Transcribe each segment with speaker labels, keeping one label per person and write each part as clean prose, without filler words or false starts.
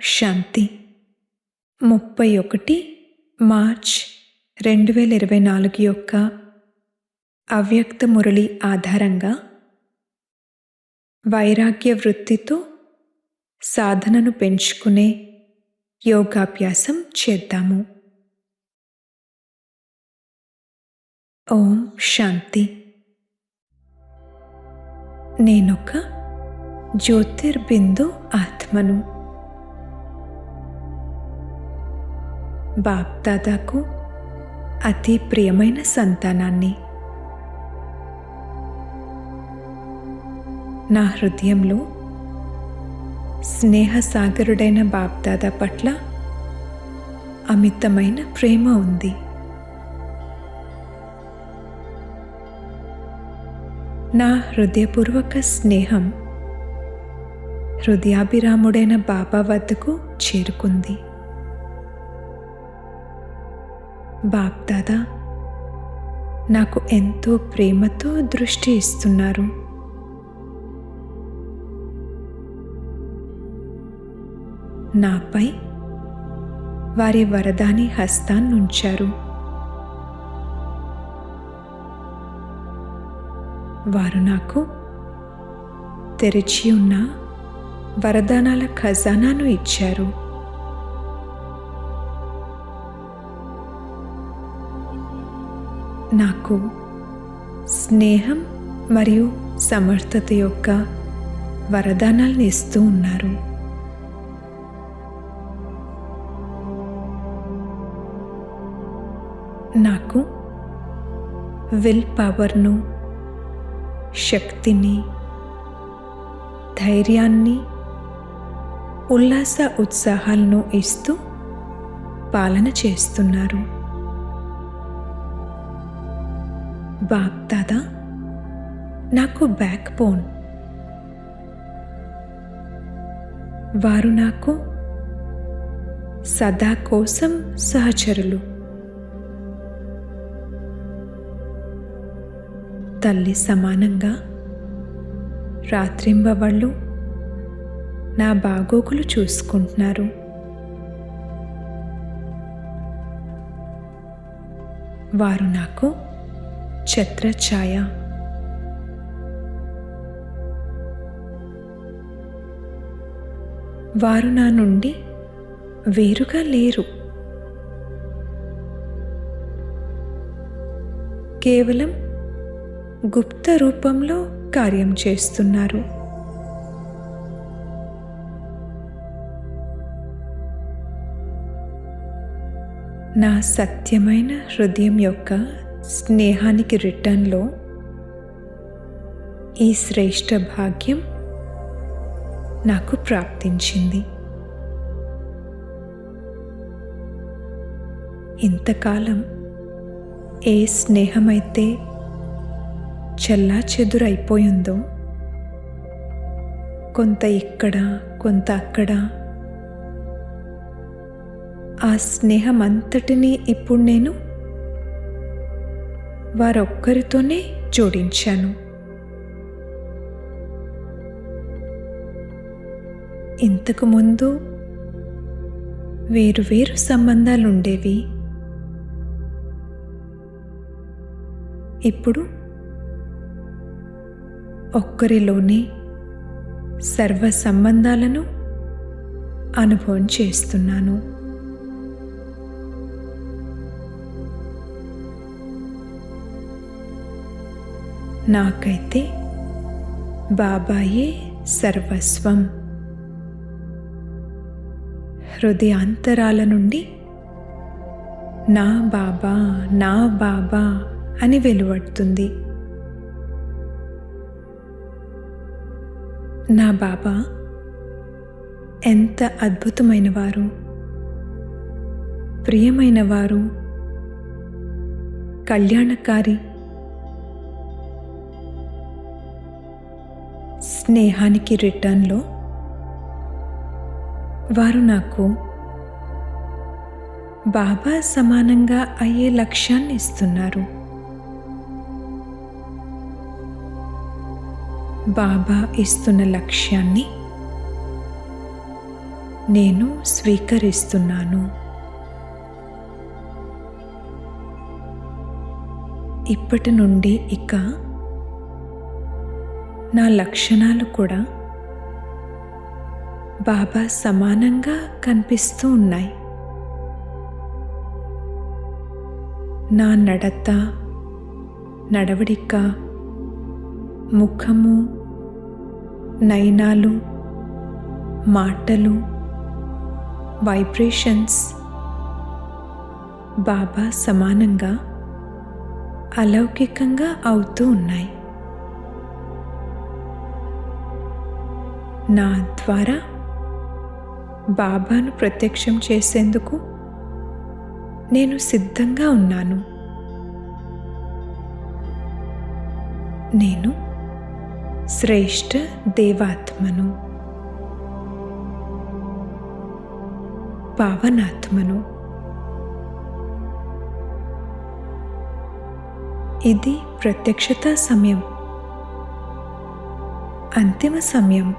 Speaker 1: శాంతి 31 March 2024 యొక్క అవ్యక్త మురళి ఆధారంగా వైరాగ్య వృత్తితో సాధనను పెంచుకునే యోగాభ్యాసం చేద్దాము. ఓం శాంతి. నేనొక జ్యోతిర్బిందు ఆత్మను. బాప్దాదాకు అతి ప్రియమైన సంతానాన్ని. నా హృదయంలో స్నేహసాగరుడైన బాప్దాదా పట్ల అమితమైన ప్రేమ ఉంది. నా హృదయపూర్వక స్నేహం హృదయాభిరాముడైన బాబా వద్దకు చేరుకుంది. బాప్దాదా నాకు ఎంతో ప్రేమతో దృష్టి ఇస్తున్నారు. నాపై వారి వరదాని హస్తాన్నుంచారు. వారు నాకు తెరిచి ఉన్న వరదానాల ఖజానాను ఇచ్చారు. నాకు స్నేహం మరియు సమర్థత యొక్క వరదానాలను ఇస్తూ ఉన్నారు. నాకు విల్ పవర్ను, శక్తిని, ధైర్యాన్ని, ఉల్లాస ఉత్సాహాలను ఇస్తూ పాలన చేస్తున్నారు. బాప్దాదా నాకు బ్యాక్ బోన్. వారు నాకు సదా కోసం సహచరులు. తల్లి సమానంగా రాత్రింబవళ్ళు నా బాగోగులు చూసుకుంటున్నారు. వారు నాకు ఛత్రఛాయ. వారు నా నుండి వేరుగా లేరు. కేవలం గుప్త రూపంలో కార్యం చేస్తున్నారు. నా సత్యమైన హృదయం యొక్క స్నేహానికి రిటర్న్లో ఈ శ్రేష్ఠ భాగ్యం నాకు ప్రాప్తించింది. ఇంతకాలం ఏ స్నేహమైతే చెల్లాచెదురైపోయిందో, కొంత ఇక్కడ కొంత అక్కడ, ఆ స్నేహం అంతటినీ ఇప్పుడు నేను వారొక్కరితోనే జోడించాను. ఇంతకు ముందు వేరువేరు సంబంధాలుండేవి. ఇప్పుడు ఒక్కరిలోనే సర్వ సంబంధాలను అనుభవం చేస్తున్నాను. నాకైతే బాబాయే సర్వస్వం. హృదయాంతరాల నుండి నా బాబా, నా బాబా అని వెలువడుతుంది. నా బాబా ఎంత అద్భుతమైనవారు, ప్రియమైనవారు, కళ్యాణకారి. స్నేహానికి రిటర్న్లో వారు నాకు బాబా సమానంగా అయ్యే లక్ష్యాన్ని ఇస్తున్నారు. బాబా ఇస్తున్న లక్ష్యాన్ని నేను స్వీకరిస్తున్నాను. ఇప్పటి నుండి ఇక నా లక్షణాలు కూడా బాబా సమానంగా కనిపిస్తూ ఉన్నాయి. నా నడత, నడవడిక, ముఖము, నయనాలు, మాటలు, వైబ్రేషన్స్ బాబా సమానంగా అలౌకికంగా అవుతూ ఉన్నాయి. నా ద్వారా బాబాను ప్రత్యక్షం చేసేందుకు నేను సిద్ధంగా ఉన్నాను. నేను శ్రేష్ఠ దేవాత్మను, పావనాత్మను. ఇది ప్రత్యక్షత సమయం, అంతిమ సమయం.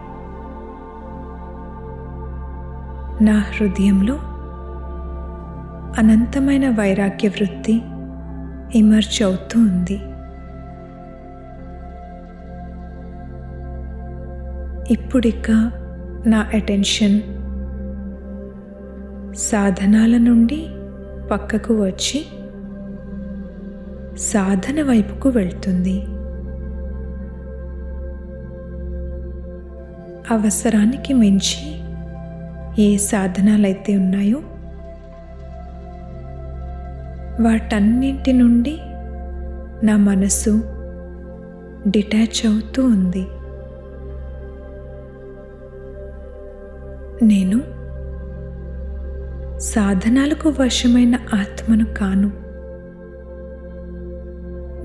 Speaker 1: నా హృదయంలో అనంతమైన వైరాగ్య వృత్తి ఇమర్జ్ అవుతూ ఉంది. ఇప్పుడిక నా అటెన్షన్ సాధనాల నుండి పక్కకు వచ్చి సాధన వైపుకు వెళ్తుంది. అవసరానికి మించి ఏ సాధనాలైతే ఉన్నాయో వాటన్నింటి నుండి నా మనసు డిటాచ్ అవుతూ ఉంది. నేను సాధనాలకు వశమైన ఆత్మను కాను.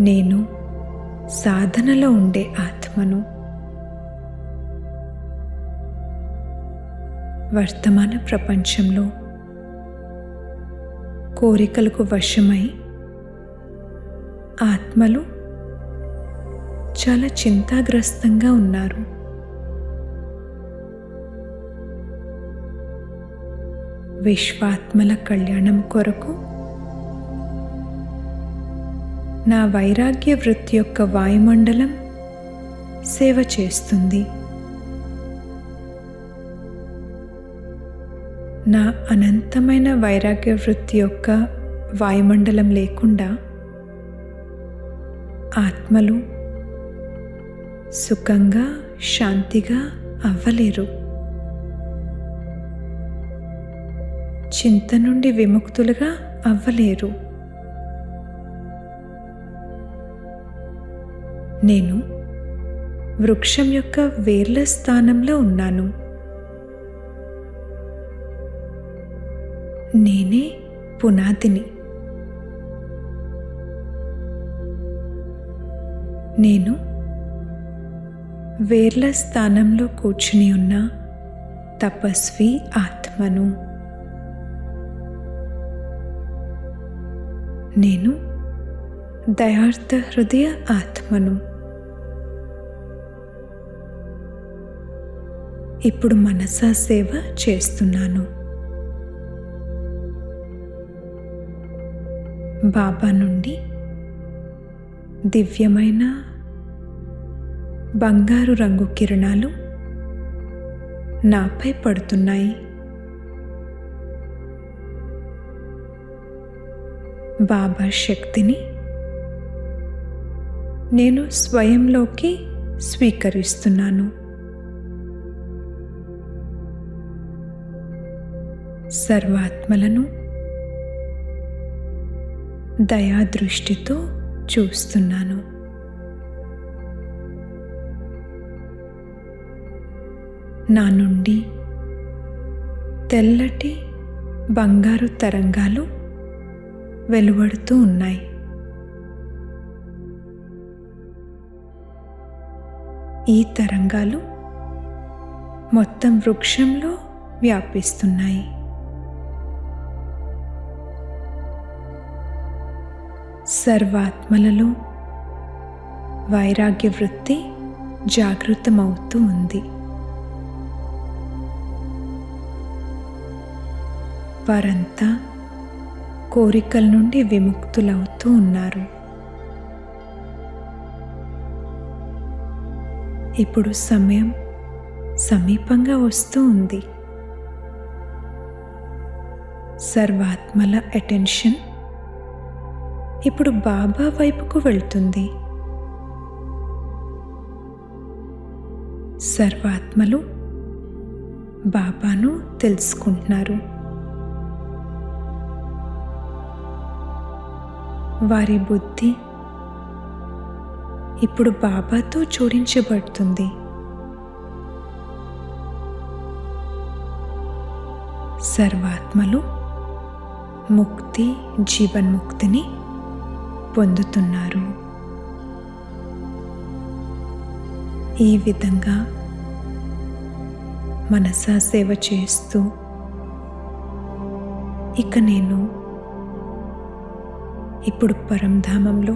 Speaker 1: నేను సాధనలో ఉండే ఆత్మను. వర్తమాన ప్రపంచంలో కోరికలకు వశమై ఆత్మలు చాలా చింతాగ్రస్తంగా ఉన్నారు. విశ్వాత్మల కళ్యాణం కొరకు నా వైరాగ్య వృత్తి యొక్క వాయుమండలం సేవ చేస్తుంది. నా అనంతమైన వైరాగ్య వృత్తి యొక్క వాయుమండలం లేకుండా ఆత్మలు సుఖంగా, శాంతిగా అవ్వలేరు. చింత నుండి విముక్తులుగా అవ్వలేరు. నేను వృక్షం యొక్క వేర్ల స్థానంలో ఉన్నాను. నేనే పునాదిని. నేను వేర్ల స్థానంలో కూర్చుని ఉన్న తపస్వి ఆత్మను. నేను దయార్థ హృదయ ఆత్మను. ఇప్పుడు మనసా సేవ చేస్తున్నాను. బాబా నుండి దివ్యమైన బంగారు రంగు కిరణాలు నాపై పడుతున్నాయి. బాబా శక్తిని నేను స్వయంలోకి స్వీకరిస్తున్నాను. సర్వాత్మలను దయాదృష్టితో చూస్తున్నాను. నా నుండి తెల్లటి బంగారు తరంగాలు వెలువడుతూ ఉన్నాయి. ఈ తరంగాలు మొత్తం వృక్షంలో వ్యాపిస్తున్నాయి. సర్వాత్మలలో వైరాగ్య వృత్తి జాగృతమవుతూ ఉంది. వారంతా కోరికల నుండి విముక్తులవుతూ ఉన్నారు. ఇప్పుడు సమయం సమీపంగా వస్తూ ఉంది. సర్వాత్మల అటెన్షన్ ఇప్పుడు బాబా వైపుకు వెళ్తుంది. సర్వాత్మలు బాబాను తెలుసుకుంటున్నారు. వారి బుద్ధి ఇప్పుడు బాబాతో జోడించబడుతుంది. సర్వాత్మలు ముక్తి, జీవన్ముక్తిని పొందుతున్నారు. ఈ విధంగా మనసా సేవ చేస్తూ ఇక నేను ఇప్పుడు పరంధామంలో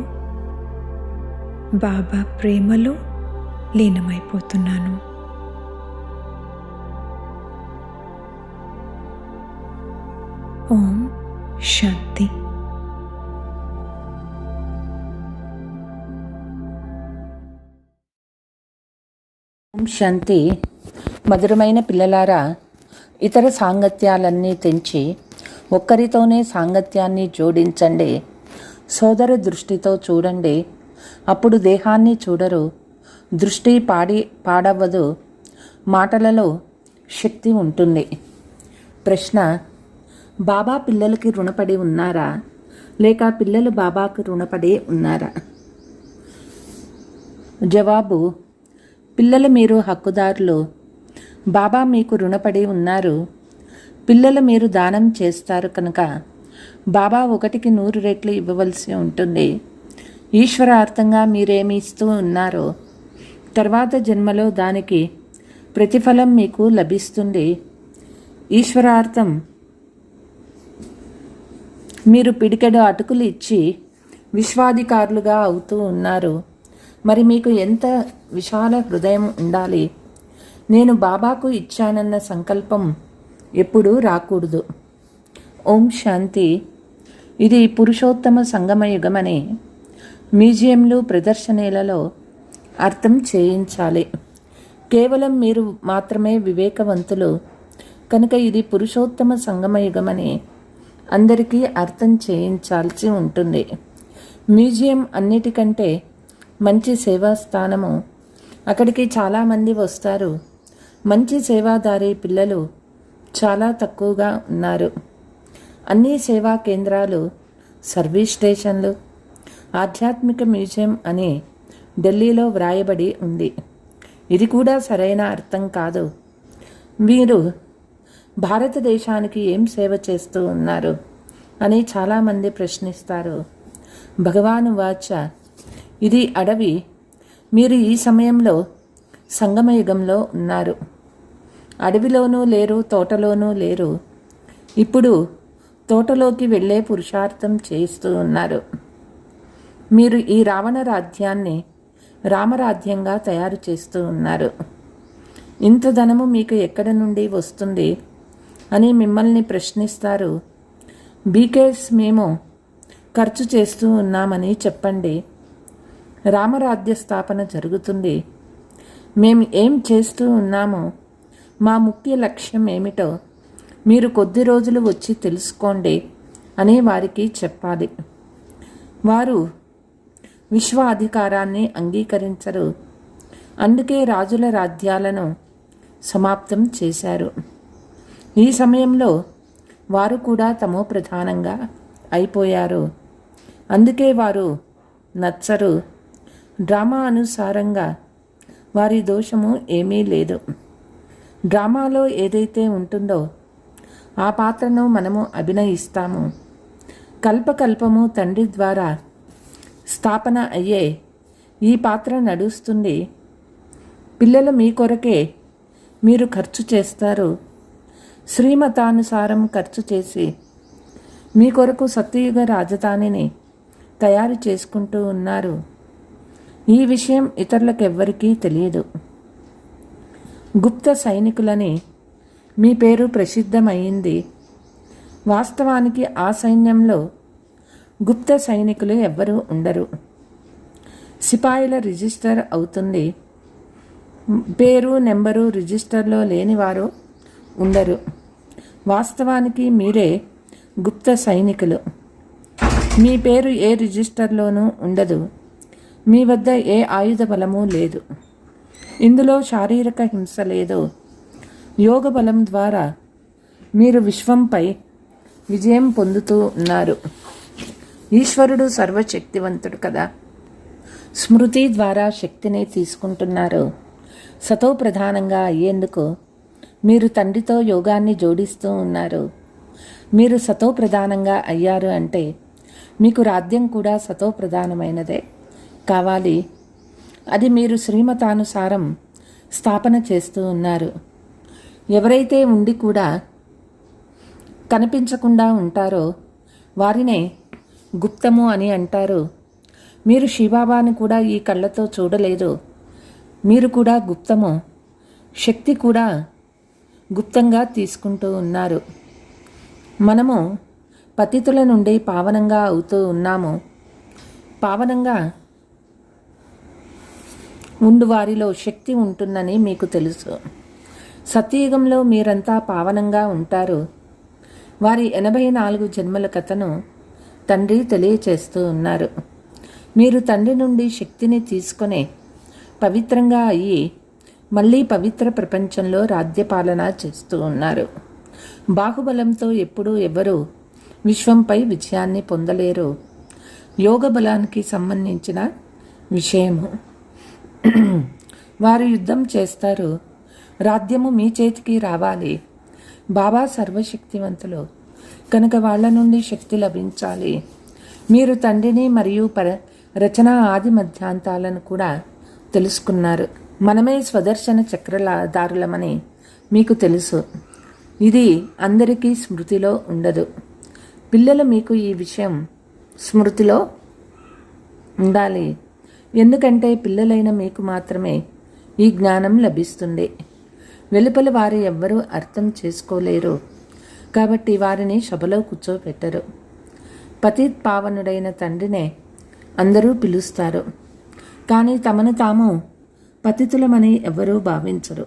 Speaker 1: బాబా ప్రేమలో లీనమైపోతున్నాను. ఓం శాంతి.
Speaker 2: ఓం శాంతి. మధురమైన పిల్లలారా, ఇతర సాంగత్యాలన్నీ తెంచి ఒక్కరితోనే సాంగత్యాన్ని జోడించండి. సోదర దృష్టితో చూడండి. అప్పుడు దేహాన్ని చూడరు. దృష్టి పాడవ్వదు. మాటలలో శక్తి ఉంటుంది. ప్రశ్న: బాబా పిల్లలకి రుణపడి ఉన్నారా, లేక పిల్లలు బాబాకు రుణపడి ఉన్నారా? జవాబు: పిల్లలు మీరు హక్కుదారులు. బాబా మీకు రుణపడి ఉన్నారు. పిల్లలు మీరు దానం చేస్తారు కనుక బాబా 1కి 100 రెట్లు ఇవ్వవలసి ఉంటుంది. ఈశ్వరార్థంగా మీరేమి ఇస్తూ ఉన్నారో తర్వాత జన్మలో దానికి ప్రతిఫలం మీకు లభిస్తుంది. ఈశ్వరార్థం మీరు పిడికెడు అటుకులు ఇచ్చి విశ్వాధికారులుగా అవుతూ ఉన్నారు. మరి మీకు ఎంత విశాల హృదయం ఉండాలి. నేను బాబాకు ఇచ్చానన్న సంకల్పం ఎప్పుడూ రాకూడదు. ఓం శాంతి. ఇది పురుషోత్తమ సంగమ యుగమని మ్యూజియంలు, ప్రదర్శనలలో అర్థం చేయించాలి. కేవలం మీరు మాత్రమే వివేకవంతులు కనుక ఇది పురుషోత్తమ సంగమ యుగమని అందరికీ అర్థం చేయించాల్సి ఉంటుంది. మ్యూజియం అన్నిటికంటే మంచి సేవా స్థానము. అక్కడికి చాలామంది వస్తారు. మంచి సేవాదారి పిల్లలు చాలా తక్కువగా ఉన్నారు. అన్ని సేవా కేంద్రాలు, సర్వీస్ స్టేషన్లు, ఆధ్యాత్మిక మ్యూజియం అని ఢిల్లీలో వ్రాయబడి ఉంది. ఇది కూడా సరైన అర్థం కాదు. మీరు భారతదేశానికి ఏం సేవ చేస్తూ ఉన్నారు అని చాలామంది ప్రశ్నిస్తారు. భగవాను వాచ: ఇది అడవి. మీరు ఈ సమయంలో సంగమయుగంలో ఉన్నారు. అడవిలోనూ లేరు, తోటలోనూ లేరు. ఇప్పుడు తోటలోకి వెళ్ళే పురుషార్థం చేస్తూ ఉన్నారు. మీరు ఈ రావణ రాజ్యాన్ని రామరాజ్యంగా తయారు చేస్తూ ఉన్నారు. ఇంత ధనము మీకు ఎక్కడి నుండి వస్తుంది అని మిమ్మల్ని ప్రశ్నిస్తారు. బీకేస్ మేము ఖర్చు చేస్తూ ఉన్నామని చెప్పండి. రామరాజ్య స్థాపన జరుగుతుంది. మేము ఏం చేస్తూ ఉన్నామో, మా ముఖ్య లక్ష్యం ఏమిటో మీరు కొద్ది రోజులు వచ్చి తెలుసుకోండి అని వారికి చెప్పాలి. వారు విశ్వ అధికారాన్ని అంగీకరించరు. అందుకే రాజుల రాజ్యాలను సమాప్తం చేశారు. ఈ సమయంలో వారు కూడా తమో ప్రధానంగా అయిపోయారు. అందుకే వారు నచ్చరు. డ్రామా అనుసారంగా వారి దోషము ఏమీ లేదు. డ్రామాలో ఏదైతే ఉంటుందో ఆ పాత్రను మనము అభినయిస్తాము. కల్పకల్పము తండ్రి ద్వారా స్థాపన అయ్యే ఈ పాత్ర నడుస్తుంది. పిల్లలు మీ కొరకే మీరు ఖర్చు చేస్తారు. శ్రీమతానుసారం ఖర్చు చేసి మీ కొరకు సత్యయుగ రాజధానిని తయారు చేసుకుంటూ ఉన్నారు. ఈ విషయం ఇతరులకెవ్వరికీ తెలియదు. గుప్త సైనికులని మీ పేరు ప్రసిద్ధమైంది. వాస్తవానికి ఆ సైన్యంలో గుప్త సైనికులు ఎవ్వరూ ఉండరు. సిపాయిల రిజిస్టర్ అవుతుంది, పేరు నెంబరు రిజిస్టర్లో లేనివారు ఉండరు. వాస్తవానికి మీరే గుప్త సైనికులు. మీ పేరు ఏ రిజిస్టర్లోనూ ఉండదు. మీ వద్ద ఏ ఆయుధ బలము లేదు. ఇందులో శారీరక హింస లేదు. యోగ బలం ద్వారా మీరు విశ్వంపై విజయం పొందుతూ ఉన్నారు. ఈశ్వరుడు సర్వశక్తివంతుడు కదా. స్మృతి ద్వారా శక్తిని తీసుకుంటున్నారు. సతో ప్రధానంగా అయ్యేందుకు మీరు తండ్రితో యోగాన్ని జోడిస్తూ ఉన్నారు. మీరు సతో ప్రధానంగా అయ్యారు అంటే మీకు రాజ్యం కూడా సతో ప్రధానమైనదే కావాలి. అది మీరు శ్రీమతానుసారం స్థాపన చేస్తూ ఉన్నారు. ఎవరైతే ఉండి కూడా కనిపించకుండా ఉంటారో వారినే గుప్తము అని అంటారు. మీరు శివబాబాని కూడా ఈ కళ్ళతో చూడలేదు. మీరు కూడా గుప్తము. శక్తి కూడా గుప్తంగా తీసుకుంటూ ఉన్నారు. మనము పతితుల నుండి పావనంగా అవుతూ ఉన్నాము. పావనంగా ఉండు వారిలో శక్తి ఉంటుందని మీకు తెలుసు. సత్యయుగంలో మీరంతా పావనంగా ఉంటారు. వారి 84 జన్మల కథను తండ్రి తెలియచేస్తూ ఉన్నారు. మీరు తండ్రి నుండి శక్తిని తీసుకొని పవిత్రంగా అయ్యి మళ్ళీ పవిత్ర ప్రపంచంలో రాజ్యపాలన చేస్తూ ఉన్నారు. బాహుబలంతో ఎప్పుడూ ఎవరు విశ్వంపై విజయాన్ని పొందలేరు. యోగ బలానికి సంబంధించిన విషయము. వారు యుద్ధం చేస్తారు. రాజ్యము మీ చేతికి రావాలి. బాబా సర్వశక్తివంతులు కనుక వాళ్ళ నుండి శక్తి లభించాలి. మీరు తండ్రిని మరియు రచన ఆది మధ్యాంతాలను కూడా తెలుసుకున్నారు. మనమే స్వదర్శన చక్రదారులమని మీకు తెలుసు. ఇది అందరికీ స్మృతిలో ఉండదు. పిల్లలు మీకు ఈ విషయం స్మృతిలో ఉండాలి. ఎందుకంటే పిల్లలైన మీకు మాత్రమే ఈ జ్ఞానం లభిస్తుంది. వెలుపల వారు ఎవ్వరూ అర్థం చేసుకోలేరు. కాబట్టి వారిని సభలో కూర్చోపెట్టరు. పతిత్ పావనుడైన తండ్రినే అందరూ పిలుస్తారు. కానీ తమను తాము పతితులమని ఎవరూ భావించరు.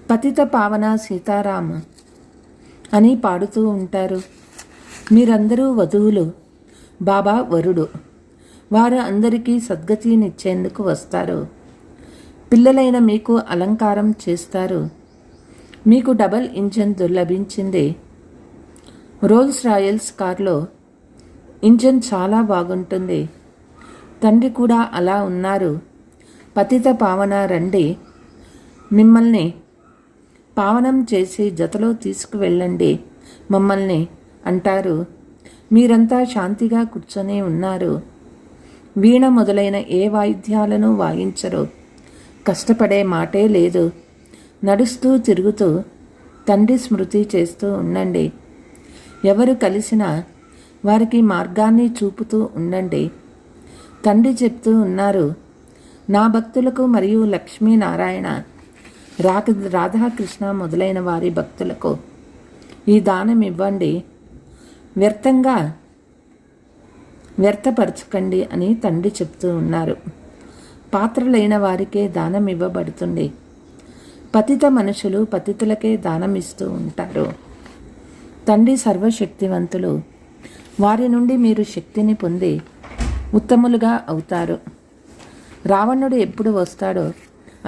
Speaker 2: పతిత పావన సీతారామ అని పాడుతూ ఉంటారు. మీరందరూ వధువులు, బాబా వరుడు. వారు అందరికీ సద్గతినిచ్చేందుకు వస్తారు. పిల్లలైన మీకు అలంకారం చేస్తారు. మీకు డబల్ ఇంజన్ లభించింది. రోల్స్ రాయల్స్ కార్లో ఇంజన్ చాలా బాగుంటుంది. తండ్రి కూడా అలా ఉన్నారు. పతిత పావన రండి, మిమ్మల్ని పావనం చేసి జతలో తీసుకువెళ్ళండి మమ్మల్ని అంటారు. మీరంతా శాంతిగా కూర్చొని ఉన్నారు. వీణ మొదలైన ఏ వాయిద్యాలను వాయించరు. కష్టపడే మాటే లేదు. నడుస్తూ తిరుగుతూ తండ్రి స్మృతి చేస్తూ ఉండండి. ఎవరు కలిసినా వారికి మార్గాన్ని చూపుతూ ఉండండి. తండ్రి చెప్తూ ఉన్నారు, నా భక్తులకు మరియు లక్ష్మీనారాయణ రాధాకృష్ణ మొదలైన వారి భక్తులకు ఈ దానం ఇవ్వండి. వ్యర్థపరచకండి అని తండ్రి చెప్తూ ఉన్నారు. పాత్రలైన వారికే దానం ఇవ్వబడుతుంది. పతిత మనుషులు పతితులకే దానం ఇస్తూ ఉంటారు. తండ్రి సర్వశక్తివంతులు. వారి నుండి మీరు శక్తిని పొంది ఉత్తములుగా అవుతారు. రావణుడు ఎప్పుడు వస్తాడో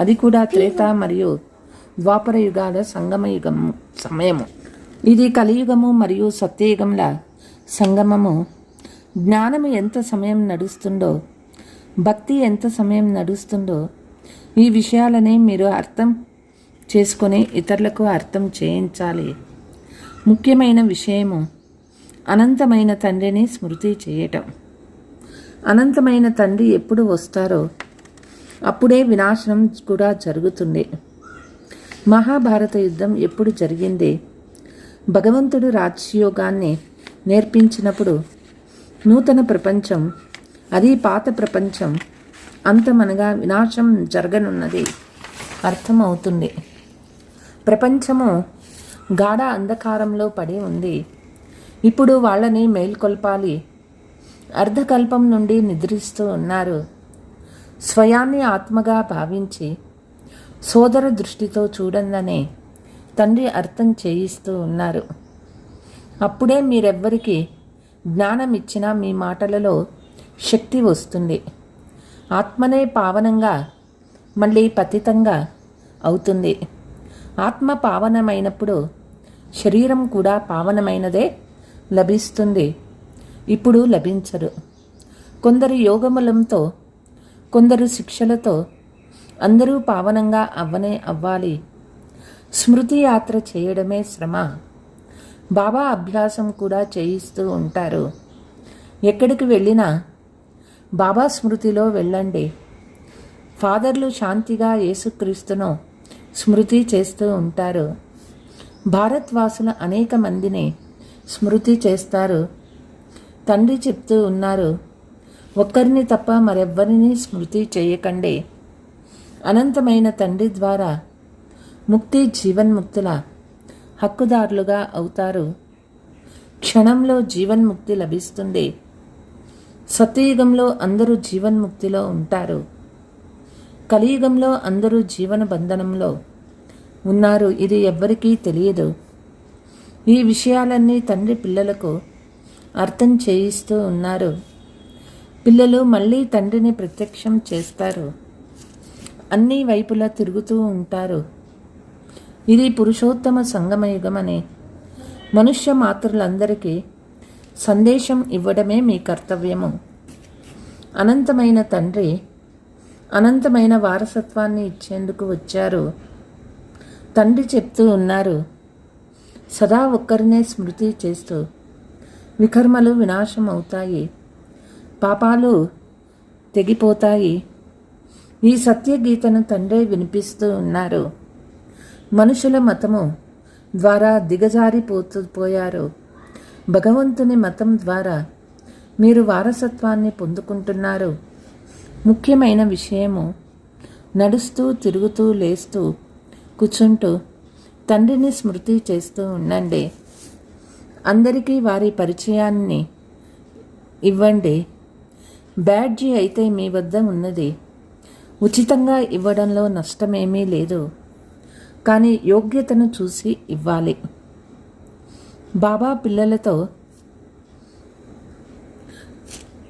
Speaker 2: అది కూడా త్రేత మరియు ద్వాపర యుగాల సమయము. ఇది కలియుగము మరియు సత్యయుగంల సంగమము. జ్ఞానము ఎంత సమయం నడుస్తుందో, భక్తి ఎంత సమయం నడుస్తుందో ఈ విషయాలనే మీరు అర్థం చేసుకొని ఇతరులకు అర్థం చేయించాలి. ముఖ్యమైన విషయము అనంతమైన తండ్రిని స్మృతి చేయటం. అనంతమైన తండ్రి ఎప్పుడు వస్తారో అప్పుడే వినాశనం కూడా జరుగుతుంది. మహాభారత యుద్ధం ఎప్పుడు జరిగింది? భగవంతుడు రాజయోగాన్ని నేర్పించినప్పుడు నూతన ప్రపంచం, అది పాత ప్రపంచం అంతమనగా వినాశం జరగనున్నది అర్థమవుతుంది. ప్రపంచము గాఢ అంధకారంలో పడి ఉంది. ఇప్పుడు వాళ్ళని మేల్కొల్పాలి. అర్ధకల్పం నుండి నిద్రిస్తూ ఉన్నారు. స్వయాన్ని ఆత్మగా భావించి సోదర దృష్టితో చూడందనే తండ్రి అర్థం చేయిస్తూ ఉన్నారు. అప్పుడే మీరెవ్వరికి జ్ఞానం ఇచ్చినా మీ మాటలలో శక్తి వస్తుంది. ఆత్మనే పావనంగా మళ్ళీ పతితంగా అవుతుంది. ఆత్మ పావనమైనప్పుడు శరీరం కూడా పావనమైనదే లభిస్తుంది. ఇప్పుడు లభించరు. కొందరు యోగములంతో, కొందరు శిక్షలతో అందరూ పావనంగా అవ్వాలి. స్మృతి యాత్ర చేయడమే శ్రమ. బాబా అభ్యాసం కూడా చేయిస్తూ ఉంటారు. ఎక్కడికి వెళ్ళినా బాబా స్మృతిలో వెళ్ళండి. ఫాదర్లు శాంతిగా యేసుక్రీస్తును స్మృతి చేస్తూ ఉంటారు. భారత్వాసుల అనేక మందిని స్మృతి చేస్తారు. తండ్రి చెప్తూ ఉన్నారు, ఒక్కరిని తప్ప మరెవ్వరిని స్మృతి చేయకండి. అనంతమైన తండ్రి ద్వారా ముక్తి జీవన్ముక్తుల హక్కుదారులుగా అవుతారు. క్షణంలో జీవన్ముక్తి లభిస్తుంది. సత్యయుగంలో అందరూ జీవన్ముక్తిలో ఉంటారు. కలియుగంలో అందరూ జీవన బంధనంలో ఉన్నారు. ఇది ఎవ్వరికీ తెలియదు. ఈ విషయాలన్నీ తండ్రి పిల్లలకు అర్థం చేయిస్తూ ఉన్నారు. పిల్లలు మళ్ళీ తండ్రిని ప్రత్యక్షం చేస్తారు. అన్ని వైపులా తిరుగుతూ ఉంటారు. ఇది పురుషోత్తమ సంగమయుగమని మనుష్య మాతృలందరికీ సందేశం ఇవ్వడమే మీ కర్తవ్యము. అనంతమైన తండ్రి అనంతమైన వారసత్వాన్ని ఇచ్చేందుకు వచ్చారు. తండ్రి చెప్తూ ఉన్నారు, సదా ఒక్కరినే స్మృతి చేస్తూ వికర్మలు వినాశం అవుతాయి, పాపాలు తెగిపోతాయి. ఈ సత్యగీతను తండ్రే వినిపిస్తూ ఉన్నారు. మనుషుల మతము ద్వారా దిగజారిపోయారు. భగవంతుని మతం ద్వారా మీరు వారసత్వాన్ని పొందుకుంటున్నారు. ముఖ్యమైన విషయము, నడుస్తూ తిరుగుతూ లేస్తూ కూర్చుంటూ తండ్రిని స్మృతి చేస్తూ ఉండండి. అందరికీ వారి పరిచయాన్ని ఇవ్వండి. బ్యాడ్జీ అయితే మీ వద్ద ఉన్నది. ఉచితంగా ఇవ్వడంలో నష్టమేమీ లేదు, కానీ యోగ్యతను చూసి ఇవ్వాలి. బాబా పిల్లలతో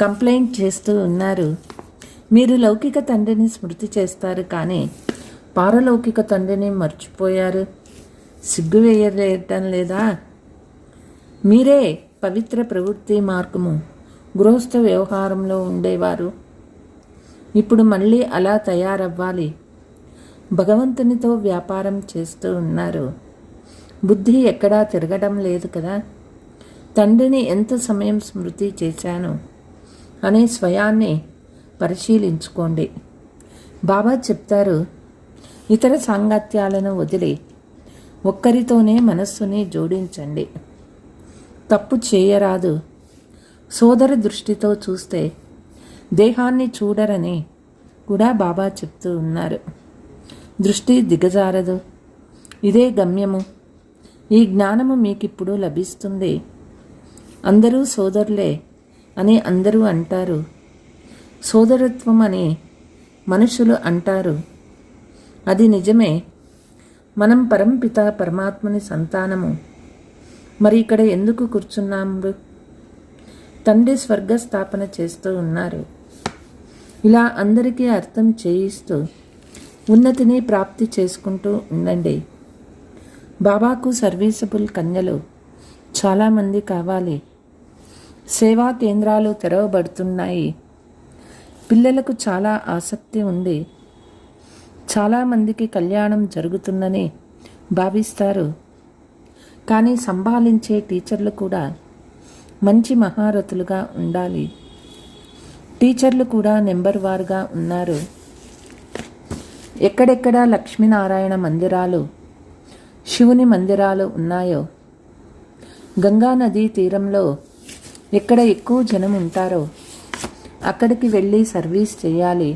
Speaker 2: కంప్లైంట్ చేస్తూ ఉన్నారు, మీరు లౌకిక తండ్రిని స్మృతి చేస్తారు, కానీ పారలౌకిక తండ్రిని మర్చిపోయారు. సిగ్గు వేయలేటం లేదా? మీరే పవిత్ర ప్రవృత్తి మార్గము గృహస్థ వ్యవహారంలో ఉండేవారు. ఇప్పుడు మళ్ళీ అలా తయారవ్వాలి. భగవంతునితో వ్యాపారం చేస్తూ ఉన్నారు. బుద్ధి ఎక్కడా తిరగడం లేదు కదా. తండ్రిని ఎంత సమయం స్మృతి చేశాను అనే స్వయాన్ని పరిశీలించుకోండి. బాబా చెప్తారు, ఇతర సాంగత్యాలను వదిలి ఒక్కరితోనే మనస్సుని జోడించండి. తప్పు చేయరాదు. సోదర దృష్టితో చూస్తే దేహాన్ని చూడరని కూడా బాబా చెప్తూ ఉన్నారు. దృష్టి దిగజారదు. ఇదే గమ్యము. ఈ జ్ఞానము మీకిప్పుడు లభిస్తుంది. అందరూ సోదరులే అని అందరూ అంటారు. సోదరత్వం అని మనుషులు అంటారు. అది నిజమే. మనం పరంపిత పరమాత్మని సంతానము. మరి ఇక్కడ ఎందుకు కూర్చున్నాము? తండ్రి స్వర్గ స్థాపన చేస్తూ ఉన్నారు. ఇలా అందరికీ అర్థం చేయిస్తూ ఉన్నతిని ప్రాప్తి చేసుకుంటూ ఉండండి. బాబాకు సర్వీసబుల్ కన్యలు చాలామంది కావాలి. సేవా కేంద్రాలు తెరవబడుతున్నాయి. పిల్లలకు చాలా ఆసక్తి ఉంది. చాలామందికి కళ్యాణం జరుగుతుందని భావిస్తారు. కానీ సంభాళించే టీచర్లు కూడా మంచి మహారథులుగా ఉండాలి. టీచర్లు కూడా నెంబర్ వారుగా ఉన్నారు. ఎక్కడెక్కడ లక్ష్మీనారాయణ మందిరాలు, శివుని మందిరాలు ఉన్నాయో, గంగా నదీ తీరంలో ఎక్కడ ఎక్కువ జనం ఉంటారో అక్కడికి వెళ్ళి సర్వీస్ చేయాలి.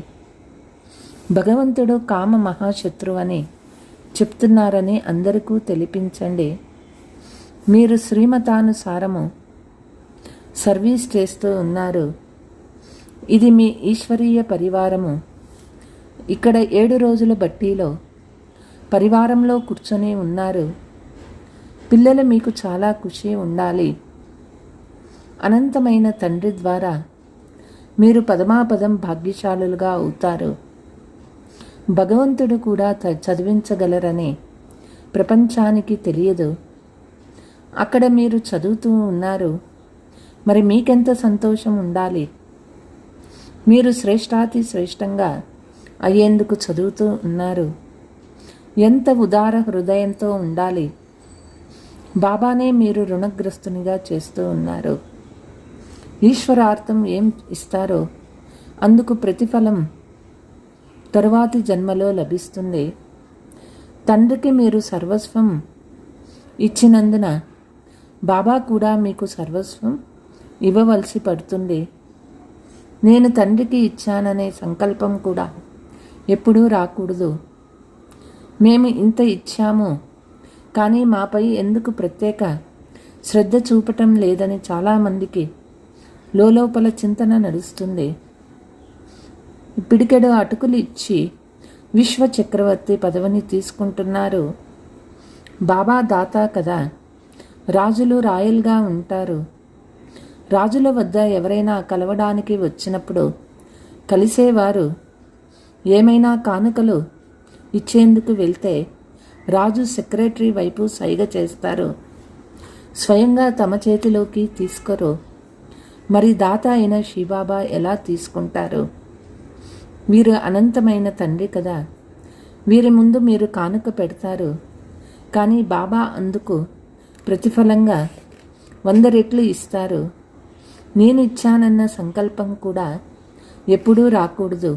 Speaker 2: భగవంతుడు కామ మహాశత్రువు అని చెప్తున్నారని అందరికీ తెలిపించండి. మీరు శ్రీమతానుసారము సర్వీస్ చేస్తూ ఉన్నారు. ఇది మీ ఈశ్వరీయ పరివారము. ఇక్కడ 7 రోజుల బట్టీలో పరివారంలో కూర్చొని ఉన్నారు. పిల్లలు మీకు చాలా ఖుషి ఉండాలి. అనంతమైన తండ్రి ద్వారా మీరు పదమాపదం భాగ్యశాలులుగా అవుతారు. భగవంతుడు కూడా చదివించగలరని ప్రపంచానికి తెలియదు. అక్కడ మీరు చదువుతూ ఉన్నారు. మరి మీకెంత సంతోషం ఉండాలి. మీరు శ్రేష్టాతి శ్రేష్టంగా అయ్యేందుకు చదువుతూ ఉన్నారు. ఎంత ఉదార హృదయంతో ఉండాలి. బాబానే మీరు రుణగ్రస్తునిగా చేస్తూ ఉన్నారు. ఈశ్వరార్థం ఏం ఇస్తారో అందుకు ప్రతిఫలం తరువాతి జన్మలో లభిస్తుంది. తండ్రికి మీరు సర్వస్వం ఇచ్చినందున బాబా కూడా మీకు సర్వస్వం ఇవ్వవలసి పడుతుంది. నేను తండ్రికి ఇచ్చాననే సంకల్పం కూడా ఎప్పుడూ రాకూడదు. మేము ఇంత ఇచ్చాము కానీ మాపై ఎందుకు ప్రత్యేక శ్రద్ధ చూపటం లేదని చాలామందికి లోపల చింతన నడుస్తుంది. పిడికెడు అటుకులు ఇచ్చి విశ్వ చక్రవర్తి పదవిని తీసుకుంటున్నారు. బాబా దాత కదా. రాజులు రాయల్గా ఉంటారు. రాజుల వద్ద ఎవరైనా కలవడానికి వచ్చినప్పుడు కలిసేవారు ఏమైనా కానుకలు ఇచ్చేందుకు వెళ్తే రాజు సెక్రటరీ వైపు సైగ చేస్తారు. స్వయంగా తమ చేతిలోకి తీసుకోరు. మరి దాత అయిన శివబాబా ఎలా తీసుకుంటారు? వీరు అనంతమైన తండ్రి కదా. వీరి ముందు మీరు కానుక పెడతారు. కానీ బాబా అందుకు ప్రతిఫలంగా 100 రెట్లు ఇస్తారు. నేను ఇచ్చానన్న సంకల్పం కూడా ఎప్పుడూ రాకూడదు.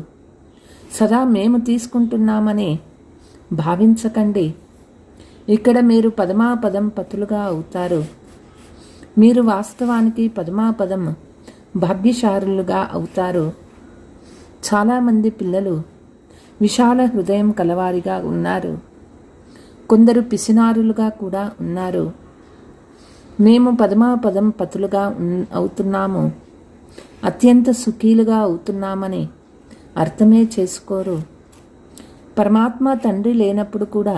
Speaker 2: సదా మేము తీసుకుంటున్నామని భావించకండి. ఇక్కడ మీరు పదమాపదం పతులుగా అవుతారు. మీరు వాస్తవానికి పదమాపదం భాగ్యశాలులుగా అవుతారు. చాలామంది పిల్లలు విశాల హృదయం కలవారిగా ఉన్నారు. కొందరు పిసినారులుగా కూడా ఉన్నారు. మేము పదమాపదం పతులుగా అవుతున్నాము, అత్యంత సుఖీలుగా అవుతున్నామని అర్థమే చేసుకోరు. పరమాత్మ తండ్రి లేనప్పుడు కూడా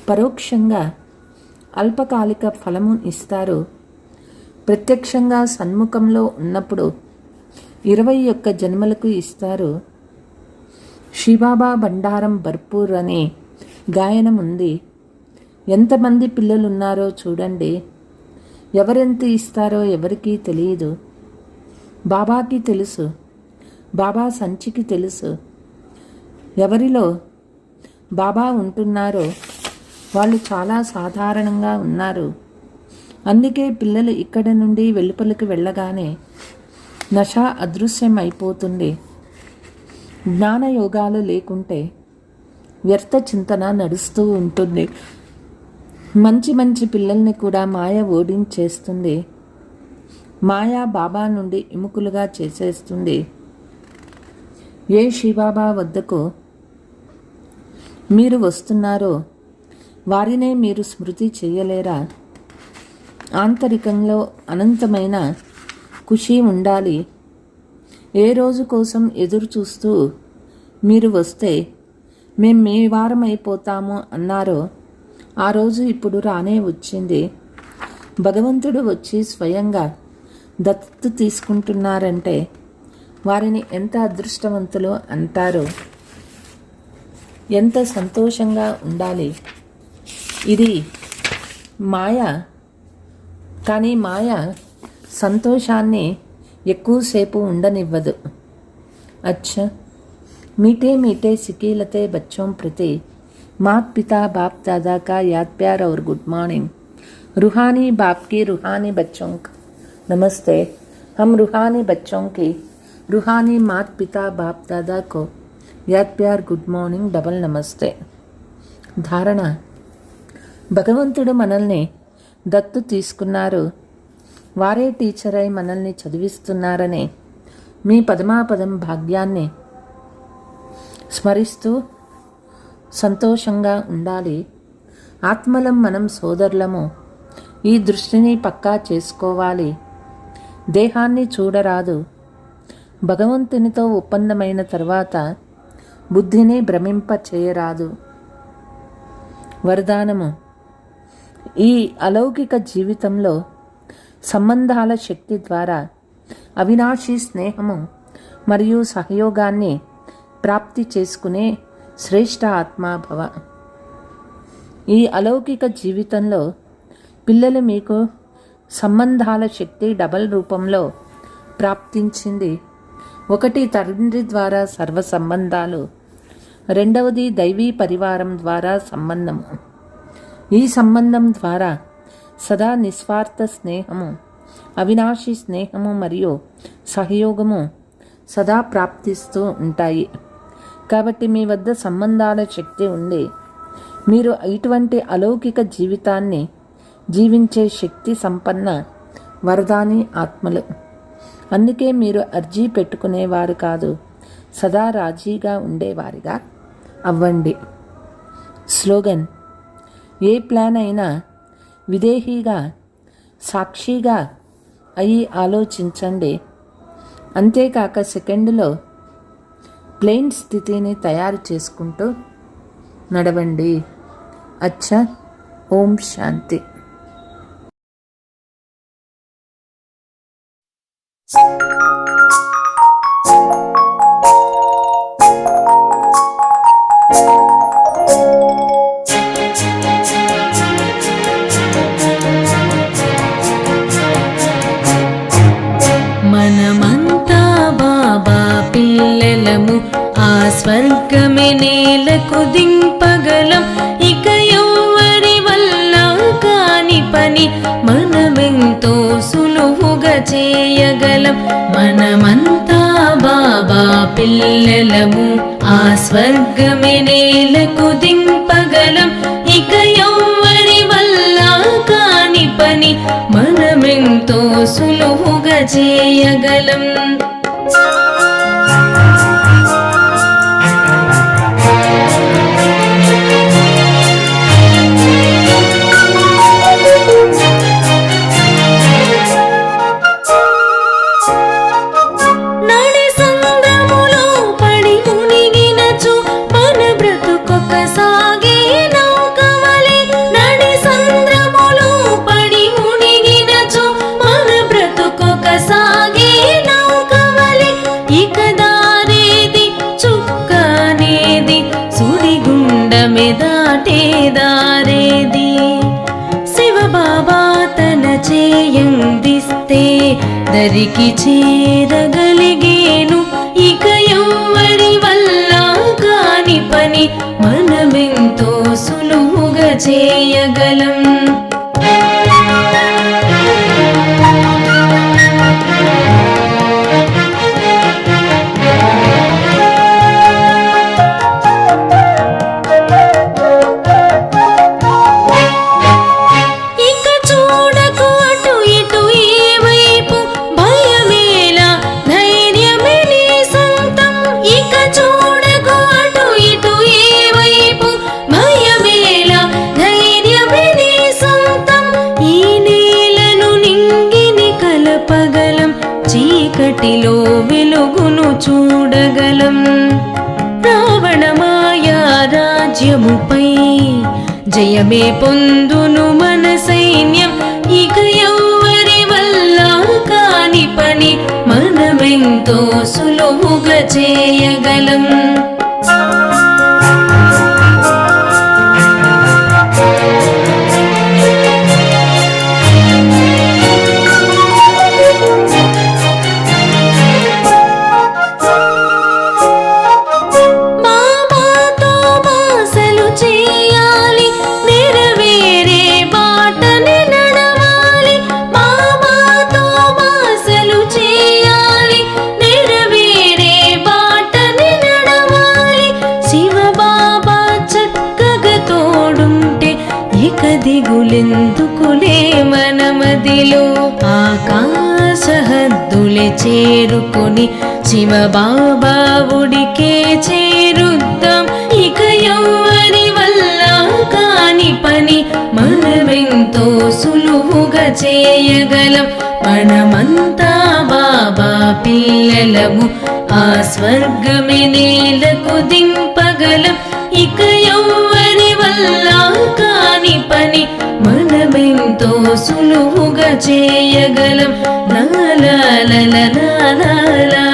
Speaker 2: పరోక్షంగా అల్పకాలిక ఫలము ఇస్తారు. ప్రత్యక్షంగా సన్ముఖంలో ఉన్నప్పుడు 21 జన్మలకు ఇస్తారు. శివబాబా బండారం భర్పూర్ అనే గాయనం ఉంది. ఎంతమంది పిల్లలున్నారో చూడండి. ఎవరెంత ఇస్తారో ఎవరికీ తెలియదు. బాబాకి తెలుసు. బాబా సంచికి తెలుసు. ఎవరిలో బాబా ఉంటున్నారో వాళ్ళు చాలా సాధారణంగా ఉన్నారు. అందుకే పిల్లలు ఇక్కడ నుండి వెలుపలికి వెళ్ళగానే నశ అదృశ్యం అయిపోతుంది. జ్ఞానయోగాలు లేకుంటే వ్యర్థ చింతన నడుస్తూ ఉంటుంది. మంచి మంచి పిల్లల్ని కూడా మాయ ఓడించేస్తుంది. మాయా బాబా నుండి విముఖులుగా చేసేస్తుంది. ఏ శివబాబా వద్దకు మీరు వస్తున్నారో వారినే మీరు స్మృతి చేయలేరా? ఆంతరికంలో అనంతమైన ఖుషి ఉండాలి. ఏ రోజు కోసం ఎదురు చూస్తూ మీరు వస్తే మేం మీ వారమైపోతాము అన్నారో ఆ రోజు ఇప్పుడు రానే వచ్చింది. భగవంతుడు వచ్చి స్వయంగా దత్తత తీసుకుంటున్నారంటే వారిని ఎంత అదృష్టవంతులు అంటారు. ఎంత సంతోషంగా ఉండాలి. ఇది మాయ. కానీ మాయ సంతోషాన్ని ఎక్కువసేపు ఉండనివ్వదు. अच्छा मीठे मीठे सिकीलते बच्चों प्रति मात पिता बाप दादा का याद प्यार और गुड मॉर्निंग. रूहानी बाप की रूहानी बच्चों का नमस्ते. हम रूहानी बच्चों की रूहानी मात पिता बाप दादा को याद प्यार गुड మార్నింగ్ డబల్ నమస్తే. ధారణ: భగవంతుడు మనల్ని దత్తు తీసుకున్నారు. వారే టీచర్ అయి మనల్ని చదివిస్తున్నారని మీ పదమాపదం భాగ్యాన్ని స్మరిస్తూ సంతోషంగా ఉండాలి. ఆత్మలం మనం సోదరులము. ఈ దృష్టిని పక్కా చేసుకోవాలి. దేహాన్ని చూడరాదు. భగవంతునితో ఒప్పందమైన తర్వాత బుద్ధిని భ్రమింప చేయరాదు. వరదానము: ఈ అలౌకిక జీవితంలో సంబంధాల శక్తి ద్వారా అవినాశీ స్నేహము మరియు సహయోగాన్ని ప్రాప్తి చేసుకునే శ్రేష్ఠ ఆత్మాభవ. ఈ అలౌకిక జీవితంలో పిల్లలు మీకు సంబంధాల శక్తి డబల్ రూపంలో ప్రాప్తించింది. ఒకటి, తండ్రి ద్వారా సర్వ సంబంధాలు. రెండవది, దైవీ పరివారం ద్వారా సంబంధము. ఈ సంబంధం ద్వారా సదా నిస్వార్థ స్నేహము, అవినాశీ స్నేహము మరియు సహయోగము సదా ప్రాప్తిస్తూ ఉంటాయి. కాబట్టి మీ వద్ద సంబంధాల శక్తి ఉంది. మీరు ఇటువంటి అలౌకిక జీవితాన్ని జీవించే శక్తి సంపన్న వరదాని ఆత్మలు. అందుకే మీరు అర్జీ పెట్టుకునేవారు కాదు, సదా రాజీగా ఉండేవారిగా అవ్వండి. స్లోగన్: ఏ ప్లాన్ అయినా విదేహీగా సాక్షిగా అయి ఆలోచించండి. అంతేకాక సెకండ్లో ప్లేన్ స్థితిని తయారు చేసుకుంటూ నడవండి. అచ్చా. ఓం శాంతి.
Speaker 3: మనమంతా బాబా పిల్లలము, ఆ స్వర్గమే నేలకు దింపగలం. ఇక ఎవ్వరి వల్ల కాని పని మనమెంతో సులువుగా చేయగలం. మనమంతా బాబా పిల్లలము, ఆ స్వర్గమే నేలకు దింపగలం. ఇక ఎవ్వరి వల్ల కాని పని మనమెంతో సులువుగా చేయగలం. దాటేదారేది శివబాబా తన చేయందిస్తే దరికి చేరగలిగేను. ఇక ఎవ్వరి వల్ల కాని పని మనమెంతో సులువుగా చేయగలం. చీకటిలో వెలుగును చూడగలం. రావణ మాయా రాజ్యముపై జయమే పొందును మన సైన్యం. ఇక ఎవ్వరి వల్ల కాని పని మనమెంతో సులువుగా చేయగలం. దిగులెందుకులే మన మదిలో ఆకాశ హద్దులే చేరుకొని శివబాబా ఉడికే చేరుద్దాం. ఇక ఎవ్వరి వల్ల కాని పని మనమెంతో సులువు సులువుగా చేయగలం. మనమంతా బాబా పిల్లలము, ఆ స్వర్గమే నేలకు దింపగలం. ఇక ఎవ్వరి వల్ల కాని పని మనమెంతో సులువుగా చేయగలం. లా లా లా లా లా లా.